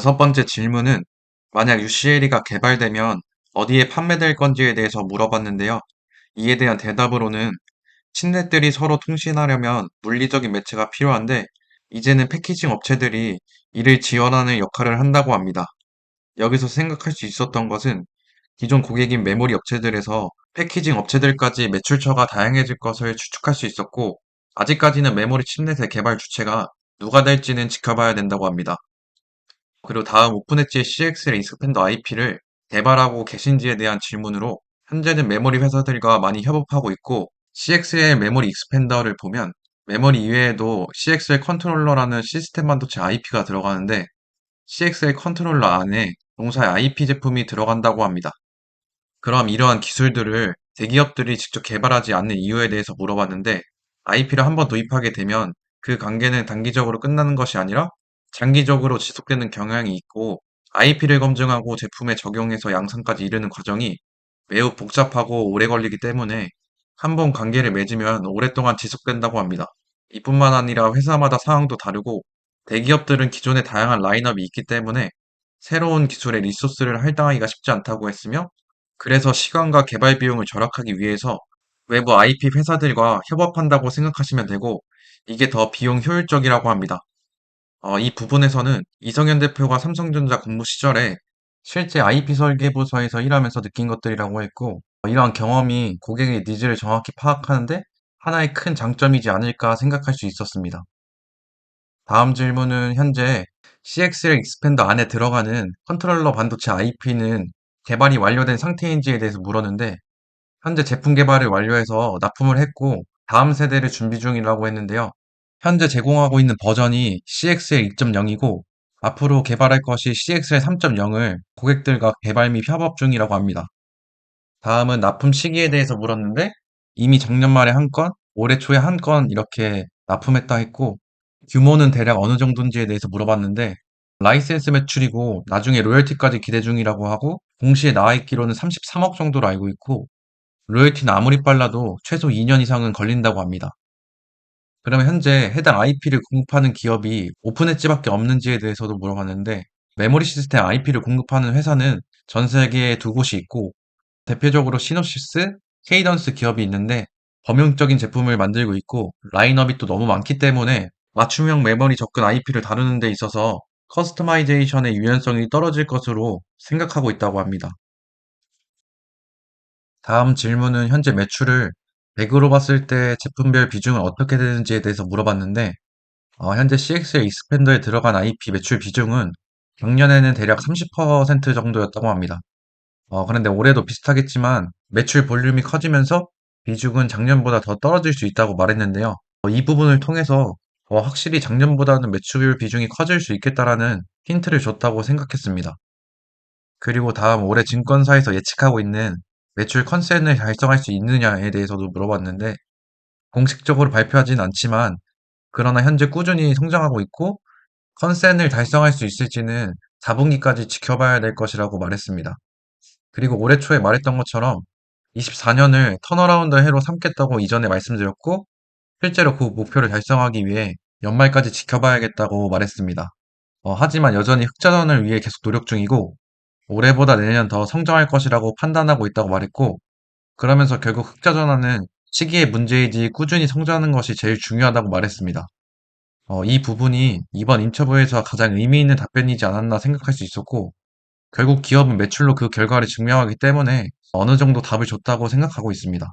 여섯 번째 질문은 만약 UCLE가 개발되면 어디에 판매될 건지에 대해서 물어봤는데요. 이에 대한 대답으로는 침net들이 서로 통신하려면 물리적인 매체가 필요한데 이제는 패키징 업체들이 이를 지원하는 역할을 한다고 합니다. 여기서 생각할 수 있었던 것은 기존 고객인 메모리 업체들에서 패키징 업체들까지 매출처가 다양해질 것을 추측할 수 있었고 아직까지는 메모리 침넷의 개발 주체가 누가 될지는 지켜봐야 된다고 합니다. 그리고 다음 오픈 엣지의 CXL 익스펜더 IP를 개발하고 계신지에 대한 질문으로 현재는 메모리 회사들과 많이 협업하고 있고 CXL 메모리 익스펜더를 보면 메모리 이외에도 CXL 컨트롤러라는 시스템 반도체 IP가 들어가는데 CXL 컨트롤러 안에 동사의 IP 제품이 들어간다고 합니다. 그럼 이러한 기술들을 대기업들이 직접 개발하지 않는 이유에 대해서 물어봤는데 IP를 한번 도입하게 되면 그 관계는 단기적으로 끝나는 것이 아니라 장기적으로 지속되는 경향이 있고 IP를 검증하고 제품에 적용해서 양산까지 이르는 과정이 매우 복잡하고 오래 걸리기 때문에 한 번 관계를 맺으면 오랫동안 지속된다고 합니다. 이뿐만 아니라 회사마다 상황도 다르고 대기업들은 기존에 다양한 라인업이 있기 때문에 새로운 기술의 리소스를 할당하기가 쉽지 않다고 했으며 그래서 시간과 개발 비용을 절약하기 위해서 외부 IP 회사들과 협업한다고 생각하시면 되고 이게 더 비용 효율적이라고 합니다. 이 부분에서는 이성현 대표가 삼성전자 근무 시절에 실제 IP 설계부서에서 일하면서 느낀 것들이라고 했고, 이러한 경험이 고객의 니즈를 정확히 파악하는데 하나의 큰 장점이지 않을까 생각할 수 있었습니다. 다음 질문은 현재 CXL 익스펜더 안에 들어가는 컨트롤러 반도체 IP는 개발이 완료된 상태인지에 대해서 물었는데, 현재 제품 개발을 완료해서 납품을 했고, 다음 세대를 준비 중이라고 했는데요. 현재 제공하고 있는 버전이 CXL 2.0이고, 앞으로 개발할 것이 CXL 3.0을 고객들과 개발 및 협업 중이라고 합니다. 다음은 납품 시기에 대해서 물었는데, 이미 작년 말에 한 건, 올해 초에 한 건 이렇게 납품했다 했고, 규모는 대략 어느 정도인지에 대해서 물어봤는데, 라이센스 매출이고, 나중에 로열티까지 기대 중이라고 하고, 공시에 나와 있기로는 33억 정도로 알고 있고, 로열티는 아무리 빨라도 최소 2년 이상은 걸린다고 합니다. 그러면 현재 해당 IP를 공급하는 기업이 오픈 엣지밖에 없는지에 대해서도 물어봤는데 메모리 시스템 IP를 공급하는 회사는 전 세계에 두 곳이 있고 대표적으로 시노시스, 케이던스 기업이 있는데 범용적인 제품을 만들고 있고 라인업이 또 너무 많기 때문에 맞춤형 메모리 접근 IP를 다루는 데 있어서 커스터마이제이션의 유연성이 떨어질 것으로 생각하고 있다고 합니다. 다음 질문은 현재 매출을 100으로 봤을 때 제품별 비중은 어떻게 되는지에 대해서 물어봤는데, 현재 CXL 익스펜더에 들어간 IP 매출 비중은 작년에는 대략 30% 정도였다고 합니다. 그런데 올해도 비슷하겠지만 매출 볼륨이 커지면서 비중은 작년보다 더 떨어질 수 있다고 말했는데요. 이 부분을 통해서 확실히 작년보다는 매출 비중이 커질 수 있겠다라는 힌트를 줬다고 생각했습니다. 그리고 다음 올해 증권사에서 예측하고 있는 매출 컨센을 달성할 수 있느냐에 대해서도 물어봤는데, 공식적으로 발표하진 않지만, 그러나 현재 꾸준히 성장하고 있고, 컨센을 달성할 수 있을지는 4분기까지 지켜봐야 될 것이라고 말했습니다. 그리고 올해 초에 말했던 것처럼 24년을 턴어라운드 해로 삼겠다고 이전에 말씀드렸고, 실제로 그 목표를 달성하기 위해 연말까지 지켜봐야겠다고 말했습니다. 하지만 여전히 흑자전을 위해 계속 노력 중이고, 올해보다 내년 더 성장할 것이라고 판단하고 있다고 말했고, 그러면서 결국 흑자 전환은 시기의 문제이지 꾸준히 성장하는 것이 제일 중요하다고 말했습니다. 이 부분이 이번 인터뷰에서 가장 의미 있는 답변이지 않았나 생각할 수 있었고, 결국 기업은 매출로 그 결과를 증명하기 때문에 어느 정도 답을 줬다고 생각하고 있습니다.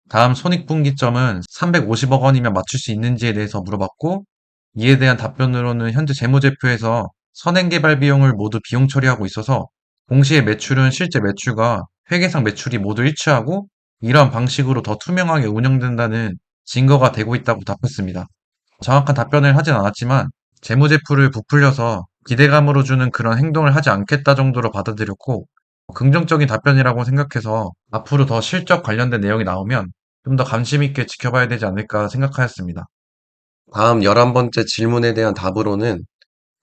다음 손익분기점은 350억 원이면 맞출 수 있는지에 대해서 물어봤고, 이에 대한 답변으로는 현재 재무제표에서 선행개발 비용을 모두 비용 처리하고 있어서 동시에 매출은 실제 매출과 회계상 매출이 모두 일치하고 이러한 방식으로 더 투명하게 운영된다는 증거가 되고 있다고 답했습니다. 정확한 답변을 하진 않았지만 재무제표를 부풀려서 기대감으로 주는 그런 행동을 하지 않겠다 정도로 받아들였고 긍정적인 답변이라고 생각해서 앞으로 더 실적 관련된 내용이 나오면 좀 더 관심 있게 지켜봐야 되지 않을까 생각하였습니다. 다음 11번째 질문에 대한 답으로는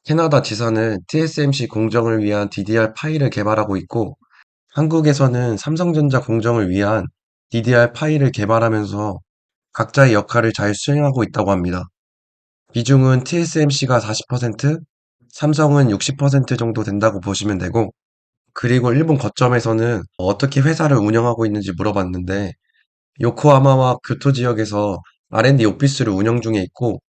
캐나다 지사는 TSMC 공정을 위한 DDR 파일을 개발하고 있고 한국에서는 삼성전자 공정을 위한 DDR 파일을 개발하면서 각자의 역할을 잘 수행하고 있다고 합니다. 비중은 TSMC가 40%, 삼성은 60% 정도 된다고 보시면 되고, 그리고 일본 거점에서는 어떻게 회사를 운영하고 있는지 물어봤는데, 요코하마와 교토 지역에서 R&D 오피스를 운영 중에 있고,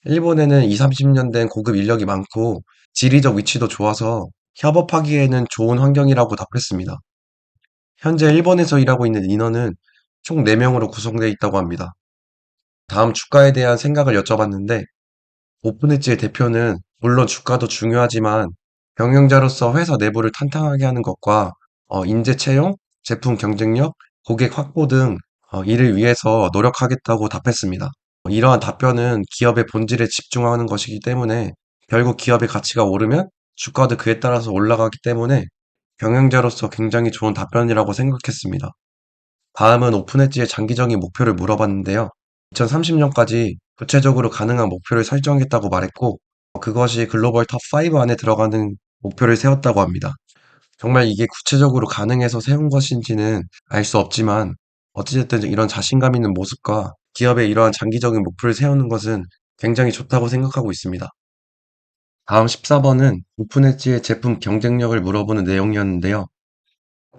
일본에는 2, 30년 된 고급 인력이 많고, 지리적 위치도 좋아서 협업하기에는 좋은 환경이라고 답했습니다. 현재 일본에서 일하고 있는 인원은 총 4명으로 구성되어 있다고 합니다. 다음 주가에 대한 생각을 여쭤봤는데, 오픈엣지의 대표는 물론 주가도 중요하지만 경영자로서 회사 내부를 탄탄하게 하는 것과 인재 채용, 제품 경쟁력, 고객 확보 등 이를 위해서 노력하겠다고 답했습니다. 이러한 답변은 기업의 본질에 집중하는 것이기 때문에 결국 기업의 가치가 오르면 주가도 그에 따라서 올라가기 때문에 경영자로서 굉장히 좋은 답변이라고 생각했습니다. 다음은 오픈엣지의 장기적인 목표를 물어봤는데요. 2030년까지 구체적으로 가능한 목표를 설정했다고 말했고, 그것이 글로벌 탑5 안에 들어가는 목표를 세웠다고 합니다. 정말 이게 구체적으로 가능해서 세운 것인지는 알 수 없지만, 어찌됐든 이런 자신감 있는 모습과 기업의 이러한 장기적인 목표를 세우는 것은 굉장히 좋다고 생각하고 있습니다. 다음 14번은 오픈엣지의 제품 경쟁력을 물어보는 내용이었는데요.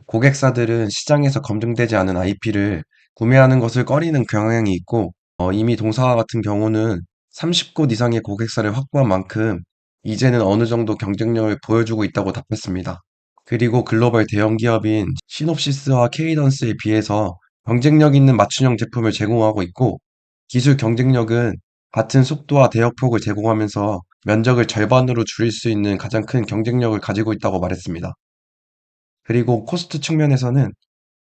고객사들은 시장에서 검증되지 않은 IP를 구매하는 것을 꺼리는 경향이 있고, 이미 동사와 같은 경우는 30곳 이상의 고객사를 확보한 만큼 이제는 어느 정도 경쟁력을 보여주고 있다고 답했습니다. 그리고 글로벌 대형 기업인 시놉시스와 케이던스에 비해서 경쟁력 있는 맞춤형 제품을 제공하고 있고, 기술 경쟁력은 같은 속도와 대역폭을 제공하면서 면적을 절반으로 줄일 수 있는 가장 큰 경쟁력을 가지고 있다고 말했습니다. 그리고 코스트 측면에서는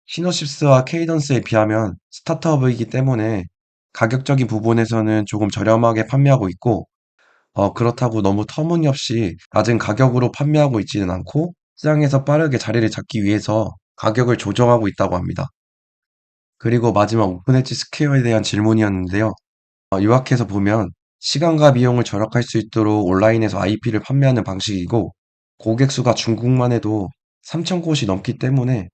시노십스와 케이던스에 비하면 스타트업이기 때문에 가격적인 부분에서는 조금 저렴하게 판매하고 있고, 그렇다고 너무 터무니없이 낮은 가격으로 판매하고 있지는 않고 시장에서 빠르게 자리를 잡기 위해서 가격을 조정하고 있다고 합니다. 그리고 마지막 오픈엣지 스퀘어에 대한 질문이었는데요. 요약해서 보면 시간과 비용을 절약할 수 있도록 온라인에서 IP를 판매하는 방식이고, 고객 수가 중국만 해도 3,000곳이 넘기 때문에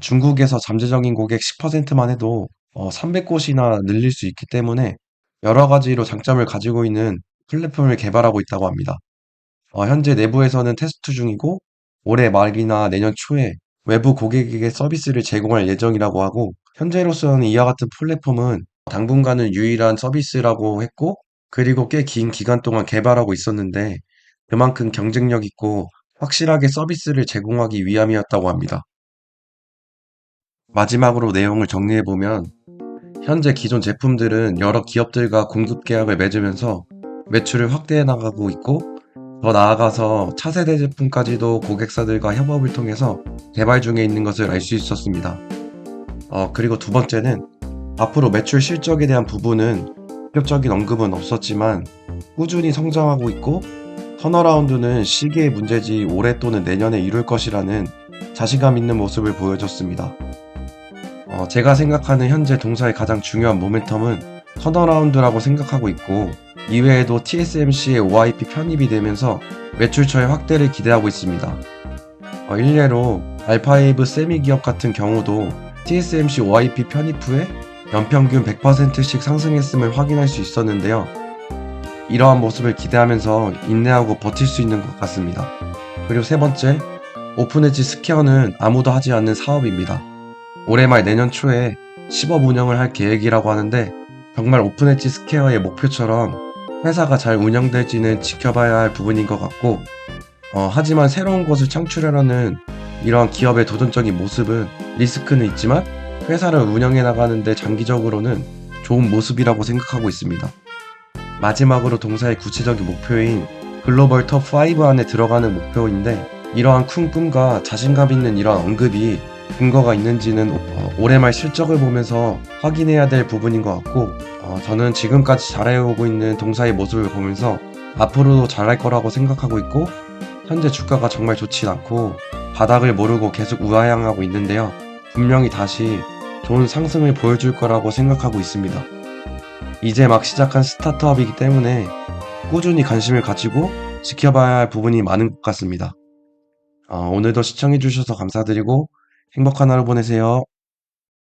중국에서 잠재적인 고객 10%만 해도 300곳이나 늘릴 수 있기 때문에 여러 가지로 장점을 가지고 있는 플랫폼을 개발하고 있다고 합니다. 현재 내부에서는 테스트 중이고, 올해 말이나 내년 초에 외부 고객에게 서비스를 제공할 예정이라고 하고, 현재로서는 이와 같은 플랫폼은 당분간은 유일한 서비스라고 했고, 그리고 꽤 긴 기간 동안 개발하고 있었는데, 그만큼 경쟁력 있고 확실하게 서비스를 제공하기 위함이었다고 합니다. 마지막으로 내용을 정리해보면, 현재 기존 제품들은 여러 기업들과 공급 계약을 맺으면서 매출을 확대해 나가고 있고, 더 나아가서 차세대 제품까지도 고객사들과 협업을 통해서 개발 중에 있는 것을 알 수 있었습니다. 그리고 두 번째는 앞으로 매출 실적에 대한 부분은 본격적인 언급은 없었지만 꾸준히 성장하고 있고, 턴어라운드는 시기의 문제지 올해 또는 내년에 이룰 것이라는 자신감 있는 모습을 보여줬습니다. 제가 생각하는 현재 동사의 가장 중요한 모멘텀은 턴어라운드라고 생각하고 있고, 이외에도 TSMC의 OIP 편입이 되면서 매출처의 확대를 기대하고 있습니다. 일례로 알파웨이브 세미 기업 같은 경우도 TSMC OIP 편입 후에 연평균 100%씩 상승했음을 확인할 수 있었는데요. 이러한 모습을 기대하면서 인내하고 버틸 수 있는 것 같습니다. 그리고 세 번째, 오픈엣지 스퀘어는 아무도 하지 않는 사업입니다. 올해 말 내년 초에 시범 운영을 할 계획이라고 하는데, 정말 오픈엣지 스퀘어의 목표처럼 회사가 잘 운영될지는 지켜봐야 할 부분인 것 같고, 하지만 새로운 것을 창출하려는 이러한 기업의 도전적인 모습은 리스크는 있지만 회사를 운영해 나가는데 장기적으로는 좋은 모습이라고 생각하고 있습니다. 마지막으로 동사의 구체적인 목표인 글로벌 톱5 안에 들어가는 목표인데, 이러한 큰 꿈과 자신감 있는 이러한 언급이 근거가 있는지는 올해 말 실적을 보면서 확인해야 될 부분인 것 같고, 저는 지금까지 잘해오고 있는 동사의 모습을 보면서 앞으로도 잘할 거라고 생각하고 있고, 현재 주가가 정말 좋진 않고 바닥을 모르고 계속 우하향하고 있는데요. 분명히 다시 좋은 상승을 보여줄 거라고 생각하고 있습니다. 이제 막 시작한 스타트업이기 때문에 꾸준히 관심을 가지고 지켜봐야 할 부분이 많은 것 같습니다. 오늘도 시청해주셔서 감사드리고 행복한 하루 보내세요.